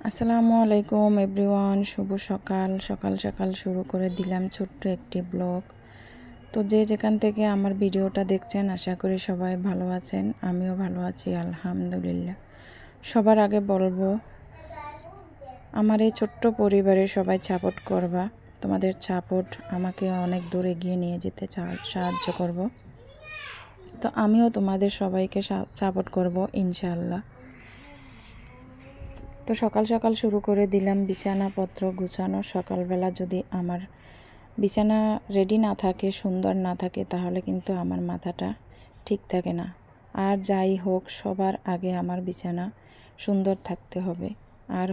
আসসালামু আলাইকুম এভরিওয়ান, শুভ সকাল। সকাল সকাল শুরু করে দিলাম ছোট্ট একটি ব্লগ। তো যে যেখান থেকে আমার ভিডিওটা দেখছেন, আশা করি সবাই ভালো আছেন। আমিও ভালো আছি আলহামদুলিল্লাহ। সবার আগে বলবো, আমার এই ছোট্ট পরিবারে সবাই সাপোর্ট করবা। তোমাদের সাপোর্ট আমাকে অনেক দূর এগিয়ে নিয়ে যেতে সাহায্য করব। তো আমিও তোমাদের সবাইকে সাপোর্ট করব ইনশাআল্লাহ। তো সকাল সকাল শুরু করে দিলাম বিছানাপত্র গুছানো। সকালবেলা যদি আমার বিছানা রেডি না থাকে, সুন্দর না থাকে, তাহলে কিন্তু আমার মাথাটা ঠিক থাকে না। আর যাই হোক, সবার আগে আমার বিছানা সুন্দর থাকতে হবে। আর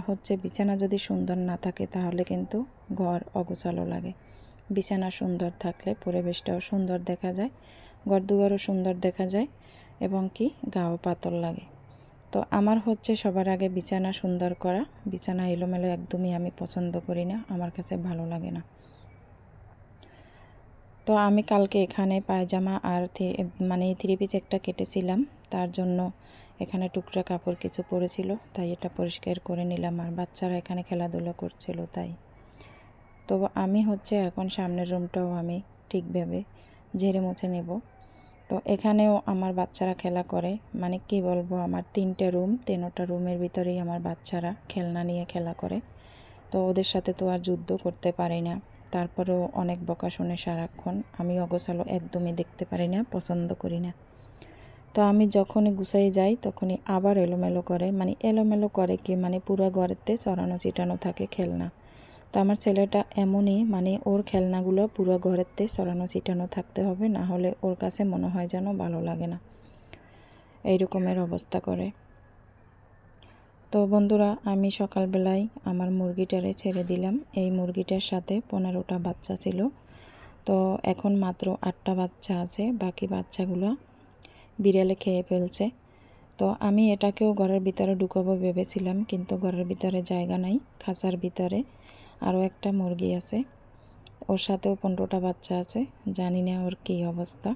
বিছানা যদি সুন্দর না থাকে, তাহলে কিন্তু ঘর অগোছালো লাগে। বিছানা সুন্দর থাকলে পরিবেশটাও সুন্দর দেখা যায়, ঘর দুয়ারও সুন্দর দেখা যায় এবং গাও পাতল লাগে। তো আমার সবার আগে বিছানা সুন্দর করা। বিছানা এলোমেলো একদমই আমি পছন্দ করি না, আমার কাছে ভালো লাগে না। তো আমি কালকে এখানে পায়জামা আর থ্রি পিস একটা কেটেছিলাম, তার জন্য এখানে টুকরা কাপড় কিছু পরেছিল, তাই এটা পরিষ্কার করে নিলাম। আর বাচ্চারা এখানে খেলাধুলা করছিল, তাই। তো আমি এখন সামনের রুমটাও আমি ঠিকভাবে ঝেড়ে মুছে নেব। তো এখানেও আমার বাচ্চারা খেলা করে, মানে কি বলবো, আমার 3টে রুম, 3টা রুমের ভিতরেই আমার বাচ্চারা খেলনা নিয়ে খেলা করে। তো ওদের সাথে তো আর যুদ্ধ করতে পারি না, তারপরেও অনেক বকা শুনে সারাক্ষণ। আমি অগোছালো একদমই দেখতে পারি না, পছন্দ করি না। তো আমি যখনই গুছাই যাই তখনই আবার এলোমেলো করে, এলোমেলো করে মানে পুরো ঘরেতে ছড়ানো ছিটানো থাকে খেলনা। তো আমার ছেলেটা এমনই, ওর খেলনাগুলো পুরো ঘরেতে ছড়ানো ছিটানো থাকতে হবে, না হলে ওর কাছে মনে হয় যেন ভালো লাগে না, এই রকমের অবস্থা করে। তো বন্ধুরা, আমি সকালবেলায় আমার মুরগিটারে ছেড়ে দিলাম। এই মুরগিটার সাথে 15টা বাচ্চা ছিল। তো এখন মাত্র 8টা বাচ্চা আছে, বাকি বাচ্চাগুলো বিড়ালে খেয়ে ফেলছে। তো আমি এটাকেও ঘরের ভিতরে ঢুকাবো ভেবেছিলাম, কিন্তু ঘরের ভিতরে জায়গা নাই। খাঁচার ভিতরে আরও একটা মুরগি আছে, ওর সাথেও 15টা বাচ্চা আছে। জানি না ওর কী অবস্থা।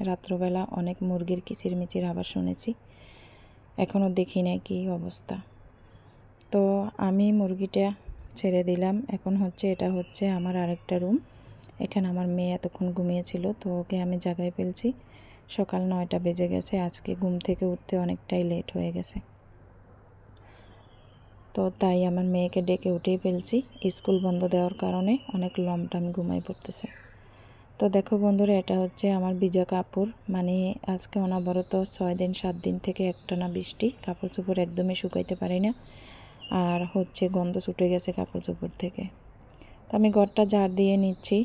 রাত্রবেলা অনেক মুরগির কিচিরমিচির আবার শুনেছি, এখনও দেখি না কী অবস্থা। তো আমি মুরগিটা ছেড়ে দিলাম। এখন এটা আমার আরেকটা রুম। এখানে আমার মেয়ে এতক্ষণ ঘুমিয়েছিল, তো ওকে আমি জাগায় ফেলছি। সকাল 9টা বেজে গেছে, আজকে ঘুম থেকে উঠতে অনেকটাই লেট হয়ে গেছে। তো তাই আমার মেয়েকে ডেকে উঠিয়ে ফেলছি। স্কুল বন্ধ দেওয়ার কারণে অনেক লমটাম ঘুমাই পড়তেছে। তো দেখো বন্ধুরা, এটা আমার ভিজা কাপড়। আজকে অনবরত 6 দিন 7 দিন থেকে একটানা বৃষ্টি, কাপড় চোপড় একদমই শুকাইতে পারি না। আর গন্ধ ছুটে গেছে কাপড় চোপড় থেকে। তো আমি ঘরটা ঝাড় দিয়ে নিচ্ছি।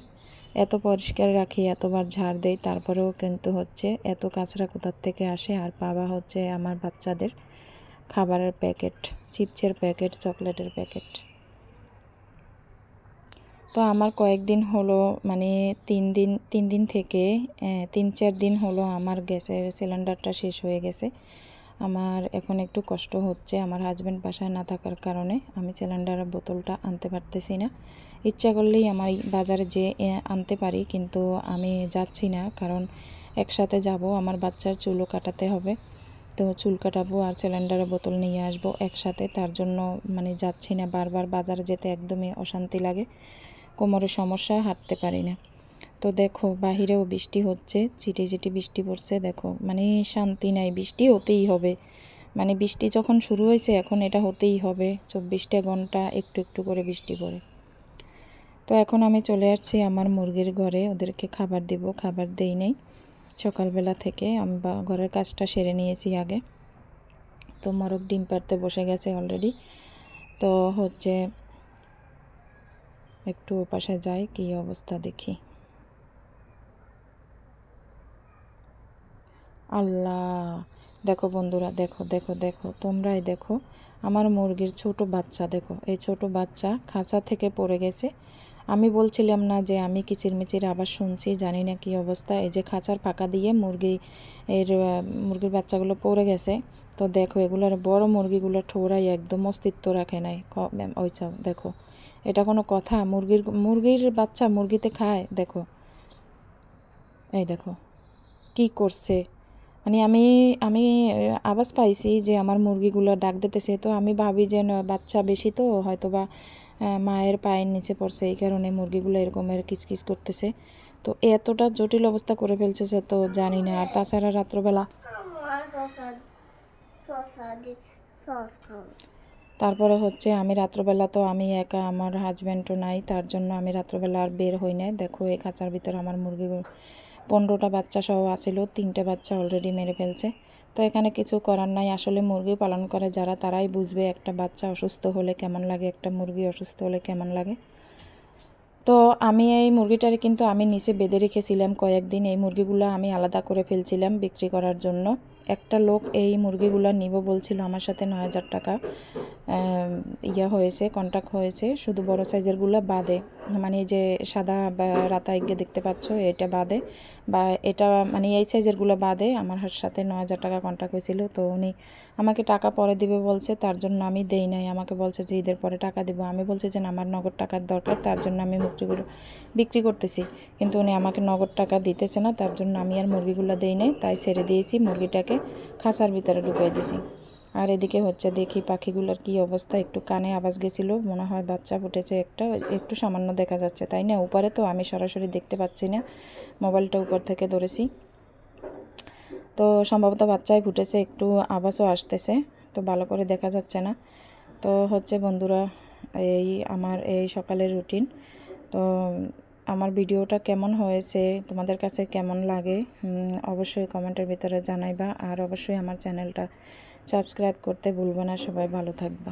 এত পরিষ্কার রাখি, এতবার ঝাড় দেই, তারপরেও কিন্তু এত কাঁচরা কোথার থেকে আসে। আর পাবা আমার বাচ্চাদের খাবারের প্যাকেট, চিপসের প্যাকেট, চকলেটের প্যাকেট। তো আমার কয়েকদিন হলো, 3 দিন থেকে 3-4 দিন হলো আমার গ্যাসের সিলিন্ডারটা শেষ হয়ে গেছে। আমার এখন একটু কষ্ট হচ্ছে, আমার হাজব্যান্ড বাসায় না থাকার কারণে আমি সিলিন্ডারের বোতলটা আনতে পারতেছি না। ইচ্ছা করলেই আমার বাজারে আনতে পারি, কিন্তু আমি যাচ্ছি না, কারণ একসাথে যাব। আমার বাচ্চার চুলও কাটাতে হবে, তো চুল কাটাবো আর সিলিন্ডারের বোতল নিয়ে আসবো একসাথে। তার জন্য যাচ্ছি না। বারবার বাজারে যেতে একদমই অশান্তি লাগে, কোমরের সমস্যা, হাঁটতে পারি না। তো দেখো বাহিরেও বৃষ্টি হচ্ছে, চিটি চিটি বৃষ্টি পড়ছে। দেখো শান্তি নাই, বৃষ্টি হতেই হবে। বৃষ্টি যখন শুরু হয়েছে, এখন এটা হতেই হবে। 24টা ঘন্টা একটু একটু করে বৃষ্টি পড়ে। তো এখন আমি চলে আসছি আমার মুরগির ঘরে, ওদেরকে খাবার দেব। খাবার দেই নেই সকালবেলা থেকে, আমি ঘরের কাজটা সেরে নিয়েছি আগে। তো মোরগ ডিম পাড়তে বসে গেছে অলরেডি। তো একটু ওপাশে যাই, কী অবস্থা দেখি। আল্লাহ, দেখো বন্ধুরা, দেখো দেখো দেখো, তোমরাই দেখো আমার মুরগির ছোট বাচ্চা। দেখো এই ছোট বাচ্চা খাঁচা থেকে পড়ে গেছে। আমি বলছিলাম না যে আমি কিচিরমিচির আবার শুনছি, জানি না কী অবস্থা। এই যে খাঁচার ফাঁকা দিয়ে মুরগির বাচ্চাগুলো পড়ে গেছে। তো দেখো এগুলোর বড় মুরগিগুলো ঠোরাই একদম অস্তিত্ব রাখে নাই। ওইসব দেখো, এটা কোনো কথা? মুরগির বাচ্চা মুরগিতে খায়? দেখো, এই দেখো কি করছে। মানে আমি আওয়াজ পাইছি যে আমার মুরগিগুলো ডাক দিতেছে, তো আমি ভাবি যে বাচ্চা বেশি তো হয়তো বা মায়ের পায়ের নিচে পড়ছে, এই কারণে মুরগিগুলো এরকমের কিচকিচ করতেছে। তো এতটা জটিল অবস্থা করে ফেলছে সে তো জানি না। আর তাছাড়া রাত্রবেলা তারপরে হচ্ছে আমি রাত্রবেলা তো আমি একা, আমার হাজব্যান্ডও নাই, তার জন্য আমি রাত্রবেলা আর বের হই নাই। দেখো এই খাঁচার ভিতরে আমার মুরগি 15টা বাচ্চা সহ আছিল, 3টে বাচ্চা অলরেডি মেরে ফেলছে। তো এখানে কিছু করার নাই, আসলে মুরগি পালন করে যারা তারাই বুঝবে একটা বাচ্চা অসুস্থ হলে কেমন লাগে, একটা মুরগি অসুস্থ হলে কেমন লাগে। তো আমি এই মুরগিটারে কিন্তু আমি নিচে বেঁধে রেখেছিলাম কয়েকদিন। এই মুরগিগুলো আমি আলাদা করে ফেলছিলাম বিক্রি করার জন্য। একটা লোক এই মুরগিগুলো নিব বলছিল, আমার সাথে 9,000 টাকা হয়েছে, কন্ট্রাক্ট হয়েছে, শুধু বড় সাইজেরগুলো বাদে। মানে এই যে সাদা বা রাতা এগিয়ে দেখতে পাচ্ছ এটা বাদে, বা এটা মানে এই সাইজেরগুলো বাদে আমার সাথে 9,000 টাকা কন্ট্রাক্ট হয়েছিল। তো উনি আমাকে টাকা পরে দিবে বলছে, তার জন্য আমি দেই নাই। আমাকে বলছে যে ঈদের পরে টাকা দিব। আমি বলছি যে আমার নগদ টাকার দরকার, তার জন্য আমি মুরগিগুলো বিক্রি করতেছি। কিন্তু উনি আমাকে নগদ টাকা দিতেছে না, তার জন্য আমি আর মুরগিগুলো দেই নাই, তাই ছেড়ে দিয়েছি। মুরগিটাকে খাঁচার ভিতরে ঢুকিয়ে দিয়েছি। আর এদিকে হচ্ছে দেখি পাখিগুলোর কি অবস্থা। একটু কানে আওয়াজ গেছিলো, মনে হয় বাচ্চা ফুটেছে একটা, একটু সামান্য দেখা যাচ্ছে, তাই না? উপরে তো আমি সরাসরি দেখতে পাচ্ছি না, মোবাইলটা উপর থেকে ধরেছি। তো সম্ভবত বাচ্চাই ফুটেছে, একটু আওয়াজও আসতেছে, তো ভালো করে দেখা যাচ্ছে না। তো হচ্ছে বন্ধুরা, এই আমার এই সকালের রুটিন। তো আমার ভিডিওটা কেমন হয়েছে, তোমাদের কাছে কেমন লাগে অবশ্যই কমেন্টের ভিতরে জানাইবা। আর অবশ্যই আমার চ্যানেলটা সাবস্ক্রাইব করতে ভুলবে না। সবাই ভালো থাকবা।